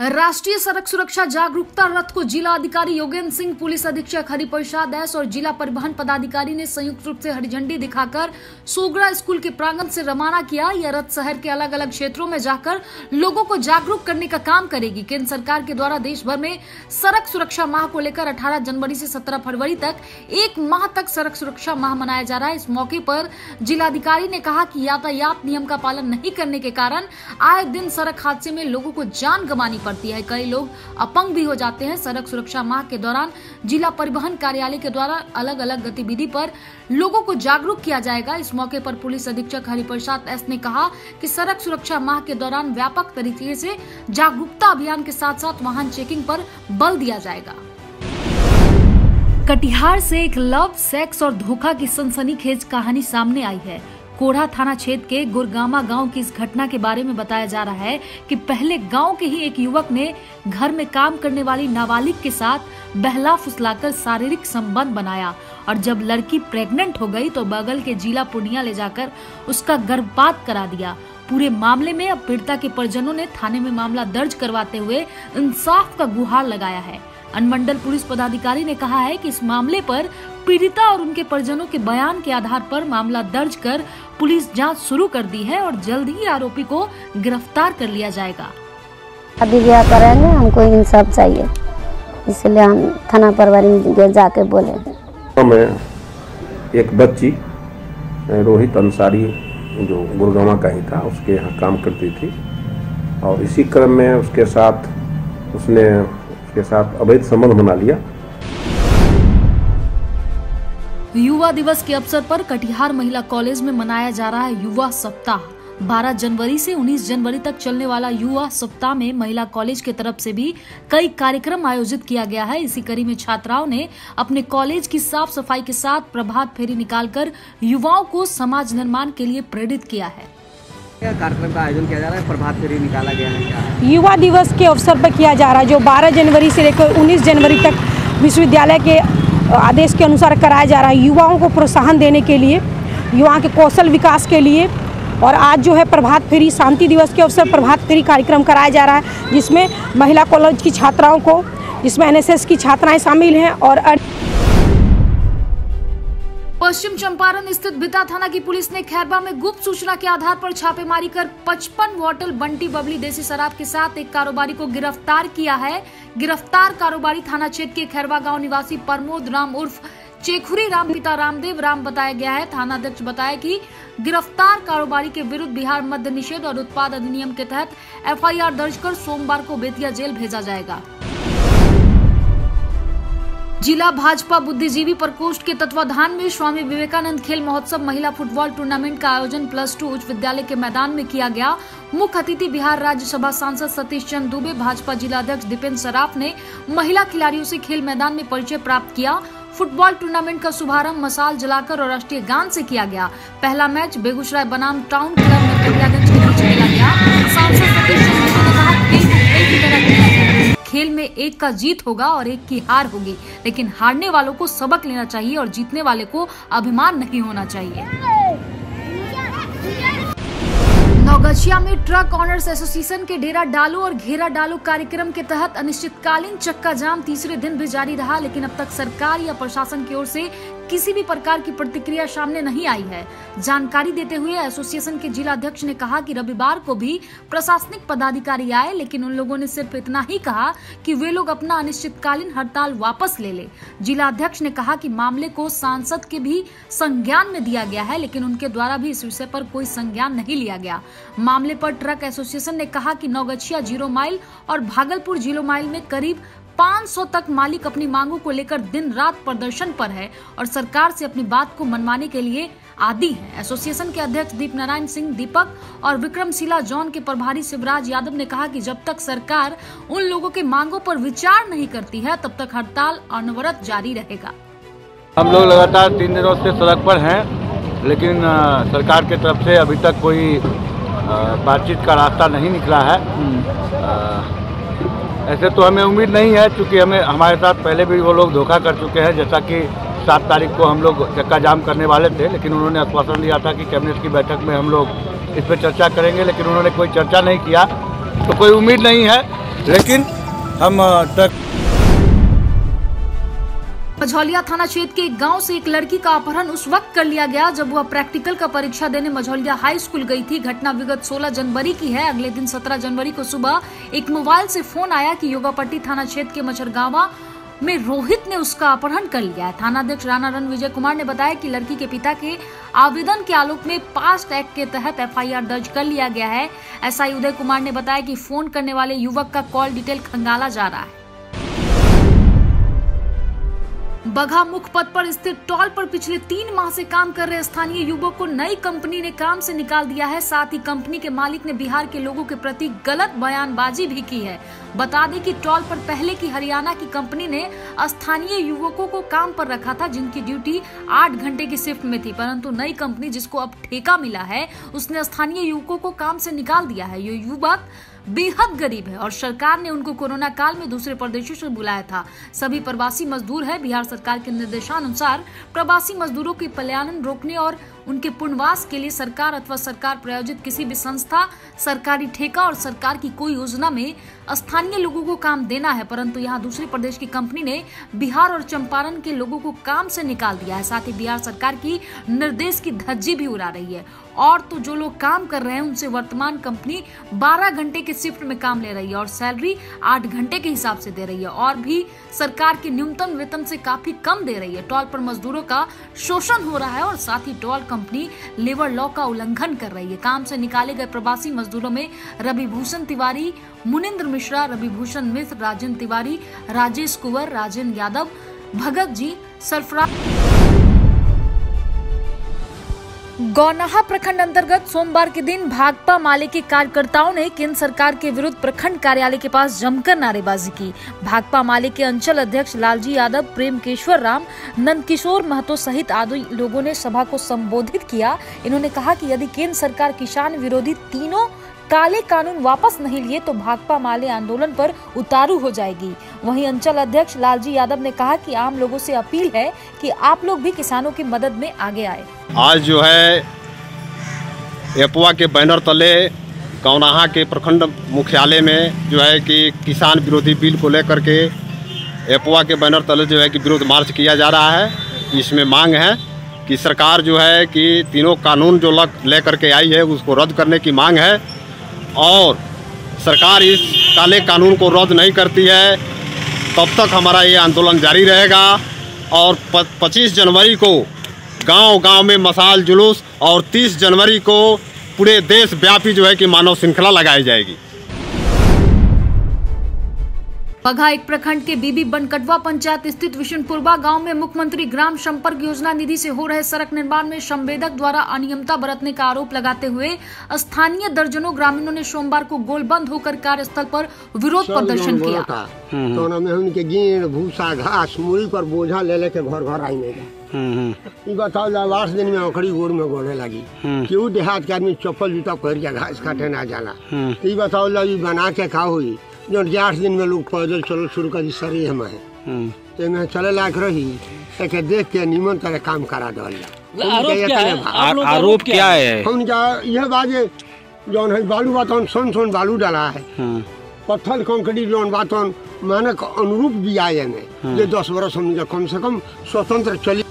राष्ट्रीय सड़क सुरक्षा जागरूकता रथ को जिला अधिकारी योगेंद्र सिंह, पुलिस अधीक्षक हरिप्रसाद एस और जिला परिवहन पदाधिकारी ने संयुक्त रूप से हरी झंडी दिखाकर सोगरा स्कूल के प्रांगण से रवाना किया। यह रथ शहर के अलग अलग क्षेत्रों में जाकर लोगों को जागरूक करने का काम करेगी। केंद्र सरकार के द्वारा देश भर में सड़क सुरक्षा माह को लेकर 18 जनवरी से 17 फरवरी तक एक माह तक सड़क सुरक्षा माह मनाया जा रहा है। इस मौके पर जिलाधिकारी ने कहा कि यातायात नियम का पालन नहीं करने के कारण आए दिन सड़क हादसे में लोगों को जान गंवानी पड़ती है। कई लोग अपंग भी हो जाते हैं। सड़क सुरक्षा माह के दौरान जिला परिवहन कार्यालय के द्वारा अलग अलग गतिविधि पर लोगों को जागरूक किया जाएगा। इस मौके पर पुलिस अधीक्षक हरिप्रसाद एस ने कहा कि सड़क सुरक्षा माह के दौरान व्यापक तरीके से जागरूकता अभियान के साथ साथ वाहन चेकिंग पर बल दिया जाएगा। कटिहार से एक लव, सेक्स और धोखा की सनसनीखेज कहानी सामने आई है। कोढ़ा थाना क्षेत्र के गुरगामा गांव की इस घटना के बारे में बताया जा रहा है कि पहले गांव के ही एक युवक ने घर में काम करने वाली नाबालिग के साथ बहला फुसलाकर शारीरिक संबंध बनाया और जब लड़की प्रेग्नेंट हो गई तो बगल के जिला पूर्णिया ले जाकर उसका गर्भपात करा दिया। पूरे मामले में अब पीड़िता के परिजनों ने थाने में मामला दर्ज करवाते हुए इंसाफ का गुहार लगाया है। अनुमंडल पुलिस पदाधिकारी ने कहा है कि इस मामले पर पीड़िता और उनके परिजनों के बयान के आधार पर मामला दर्ज कर पुलिस जांच शुरू कर दी है और जल्द ही आरोपी को गिरफ्तार कर लिया जाएगा। अभी ब्याह करेंगे, हमको इंसाफ चाहिए, इसलिए हम थाना प्रभारी में जाके बोले। मैं एक बच्ची रोहित अंसारी जो गुरगामा का ही था, उसके यहाँ काम करती थी और इसी क्रम में उसके साथ अवैध संबंध बना लिया। युवा दिवस के अवसर पर कटिहार महिला कॉलेज में मनाया जा रहा है युवा सप्ताह। 12 जनवरी से 19 जनवरी तक चलने वाला युवा सप्ताह में महिला कॉलेज की तरफ से भी कई कार्यक्रम आयोजित किया गया है। इसी कड़ी में छात्राओं ने अपने कॉलेज की साफ सफाई के साथ प्रभात फेरी निकालकर युवाओं को समाज निर्माण के लिए प्रेरित किया है। क्या कार्यक्रम का आयोजन किया जा रहा है? प्रभात फेरी निकाला गया है क्या? युवा दिवस के अवसर पर किया जा रहा है, जो 12 जनवरी से लेकर 19 जनवरी तक विश्वविद्यालय के आदेश के अनुसार कराया जा रहा है। युवाओं को प्रोत्साहन देने के लिए, युवाओं के कौशल विकास के लिए। और आज जो है प्रभात फेरी, शांति दिवस के अवसर प्रभात फेरी कार्यक्रम कराया जा रहा है, जिसमें महिला कॉलेज की छात्राओं को, जिसमें NSS की छात्राएं शामिल हैं। और पश्चिम चंपारण स्थित बिता थाना की पुलिस ने खैरवा में गुप्त सूचना के आधार पर छापेमारी कर 55 बॉटल बंटी बबली देसी शराब के साथ एक कारोबारी को गिरफ्तार किया है। गिरफ्तार कारोबारी थाना क्षेत्र के खैरवा गांव निवासी प्रमोद राम उर्फ चेखुरी राम पिता रामदेव राम बताया गया है। थानाध्यक्ष बताया कि गिरफ्तार कारोबारी के विरुद्ध बिहार मद्य निषेध और उत्पाद अधिनियम के तहत FIR दर्ज कर सोमवार को बेतिया जेल भेजा जाएगा। जिला भाजपा बुद्धिजीवी प्रकोष्ठ के तत्वाधान में स्वामी विवेकानंद खेल महोत्सव महिला फुटबॉल टूर्नामेंट का आयोजन +2 उच्च विद्यालय के मैदान में किया गया। मुख्य अतिथि बिहार राज्यसभा सांसद सतीश चंद्र दुबे, भाजपा जिलाध्यक्ष दीपेंद्र सराफ ने महिला खिलाड़ियों से खेल मैदान में परिचय प्राप्त किया। फुटबॉल टूर्नामेंट का शुभारंभ मसाल जलाकर और राष्ट्रीय गान से किया गया। पहला मैच बेगूसराय बनाम टाउन क्लब में कटियागंज के बीच खेला गया। सांसद सतीश चंद्र दुबे ने कहा खेल में एक का जीत होगा और एक की हार होगी, लेकिन हारने वालों को सबक लेना चाहिए और जीतने वाले को अभिमान नहीं होना चाहिए। नौगछिया में ट्रक ऑनर्स एसोसिएशन के डेरा डालो और घेरा डालो कार्यक्रम के तहत अनिश्चितकालीन चक्का जाम तीसरे दिन भी जारी रहा, लेकिन अब तक सरकार या प्रशासन की ओर से किसी भी प्रकार की प्रतिक्रिया सामने नहीं आई है। जानकारी देते हुए एसोसिएशन के जिलाध्यक्ष ने कहा कि रविवार को भी प्रशासनिक पदाधिकारी आए, लेकिन उन लोगों ने सिर्फ इतना ही कहा कि वे लोग अपना अनिश्चितकालीन हड़ताल वापस ले ले। जिलाध्यक्ष ने कहा कि मामले को सांसद के भी संज्ञान में दिया गया है, लेकिन उनके द्वारा भी इस विषय पर कोई संज्ञान नहीं लिया गया। मामले पर ट्रक एसोसिएशन ने कहा कि नौगछिया 0 माइल और भागलपुर 0 माइल में करीब 500 तक मालिक अपनी मांगों को लेकर दिन रात प्रदर्शन पर है और सरकार से अपनी बात को मनवाने के लिए आदि है। एसोसिएशन के अध्यक्ष दीप नारायण सिंह दीपक और विक्रमशिला जोन के प्रभारी शिवराज यादव ने कहा कि जब तक सरकार उन लोगों के मांगों पर विचार नहीं करती है तब तक हड़ताल अनवरत जारी रहेगा। हम लोग लगातार 3 दिनों से सड़क पर हैं, लेकिन सरकार की तरफ से अभी तक कोई बातचीत का रास्ता नहीं निकला है। ऐसे तो हमें उम्मीद नहीं है, क्योंकि हमारे साथ पहले भी वो लोग धोखा कर चुके हैं। जैसा कि 7 तारीख को हम लोग चक्का जाम करने वाले थे, लेकिन उन्होंने आश्वासन दिया था कि कैबिनेट की बैठक में हम लोग इस पर चर्चा करेंगे, लेकिन उन्होंने कोई चर्चा नहीं किया। तो कोई उम्मीद नहीं है लेकिन हम ट्रक मझौलिया थाना क्षेत्र के एक गांव से एक लड़की का अपहरण उस वक्त कर लिया गया जब वह प्रैक्टिकल का परीक्षा देने मझौलिया हाई स्कूल गई थी। घटना विगत 16 जनवरी की है। अगले दिन 17 जनवरी को सुबह एक मोबाइल से फोन आया कि योगापट्टी थाना क्षेत्र के मछरगावा में रोहित ने उसका अपहरण कर लिया है। थानाध्यक्ष राणा रन विजय कुमार ने बताया कि लड़की के पिता के आवेदन के आलोक में पास्ट एक्ट के तहत FIR दर्ज कर लिया गया है। SI उदय कुमार ने बताया कि फोन करने वाले युवक का कॉल डिटेल खंगाला जा रहा है। बगहा मुख्य पथ पर स्थित टॉल पर पिछले 3 माह से काम कर रहे स्थानीय युवक को नई कंपनी ने काम से निकाल दिया है। साथ ही कंपनी के मालिक ने बिहार के लोगों के प्रति गलत बयानबाजी भी की है। बता दें कि टॉल पर पहले की हरियाणा की कंपनी ने स्थानीय युवकों को काम पर रखा था जिनकी ड्यूटी 8 घंटे की शिफ्ट में थी, परंतु नई कंपनी जिसको अब ठेका मिला है उसने स्थानीय युवकों को काम से निकाल दिया है। ये युवक बेहद गरीब है और सरकार ने उनको कोरोना काल में दूसरे प्रदेशों से बुलाया था। सभी प्रवासी मजदूर है। बिहार सरकार के निर्देशानुसार प्रवासी मजदूरों के पलायन रोकने और उनके पुनर्वास के लिए सरकार अथवा सरकार प्रायोजित किसी भी संस्था, सरकारी ठेका और सरकार की कोई योजना में स्थानीय लोगों को काम देना है, परंतु यहाँ दूसरे प्रदेश की कंपनी ने बिहार और चंपारण के लोगों को काम से निकाल दिया है। साथ ही बिहार सरकार की निर्देश की धज्जी भी उड़ा रही है। और तो जो लोग काम कर रहे हैं उनसे वर्तमान कंपनी 12 घंटे के शिफ्ट में काम ले रही है और सैलरी 8 घंटे के हिसाब से दे रही है और भी सरकार के न्यूनतम वेतन से काफी कम दे रही है। टॉल पर मजदूरों का शोषण हो रहा है और साथ ही टॉल कंपनी लेबर लॉ का उल्लंघन कर रही है। काम से निकाले गए प्रवासी मजदूरों में रवि भूषण तिवारी, मुनिंद्र मिश्रा, रवि भूषण मिश्र, राजेंद्र तिवारी, राजेश कुंवर, राजेंद्र यादव, भगत जी, सरफराज। गौनाहा प्रखंड अंतर्गत सोमवार के दिन भाकपा माले के कार्यकर्ताओं ने केंद्र सरकार के विरुद्ध प्रखंड कार्यालय के पास जमकर नारेबाजी की। भाकपा माले के अंचल अध्यक्ष लालजी यादव, प्रेमकेश्वर राम, नंदकिशोर महतो सहित आदि लोगों ने सभा को संबोधित किया। इन्होंने कहा कि यदि केंद्र सरकार किसान विरोधी तीनों काले कानून वापस नहीं लिए तो भाकपा माले आंदोलन पर उतारू हो जाएगी। वहीं अंचल अध्यक्ष लालजी यादव ने कहा कि आम लोगों से अपील है कि आप लोग भी किसानों की मदद में आगे आए। आज जो है एपवा के बैनर तले गौनाहा के प्रखंड मुख्यालय में जो है कि किसान विरोधी बिल को लेकर के एपवा के बैनर तले जो है कि विरोध मार्च किया जा रहा है। इसमें मांग है कि सरकार जो है कि तीनों कानून जो लेकर के आई है उसको रद्द करने की मांग है और सरकार इस काले कानून को रद्द नहीं करती है तब तक हमारा ये आंदोलन जारी रहेगा। और 25 जनवरी को गांव-गांव में मशाल जुलूस और 30 जनवरी को पूरे देश व्यापी जो है कि मानव श्रृंखला लगाई जाएगी। बगहा एक प्रखंड के बीबी बनकटवा पंचायत स्थित विशुनपुरवा गांव में मुख्यमंत्री ग्राम संपर्क योजना निधि से हो रहे सड़क निर्माण में संवेदक द्वारा अनियमितता बरतने का आरोप लगाते हुए स्थानीय दर्जनों ग्रामीणों ने सोमवार को गोलबंद होकर कार्यस्थल पर विरोध प्रदर्शन किया। तो उनके गेंद भूसा घास मूली पर बोझा ले लेके घर घर आई बताओ 8 दिन में औखड़ी गोड़ में गोड़े लगी। क्यों देहात के आदमी चप्पल जूता पहन के घास काटे ना जाला। बताओ बना के खा हुई जो 8 दिन में लोग पैदल चलो शुरू कर दी सरी हम है मैं चले लायक रही एक देख के निमन तरह काम करा दल। आरोप क्या है? उनका यह बाजे जौन है बालू बातन सोन बालू डाला है, पत्थर कंकड़ी जौन बातन मानक अनुरूप भी आए में ये 10 वर्ष हम कम से कम स्वतंत्र चली।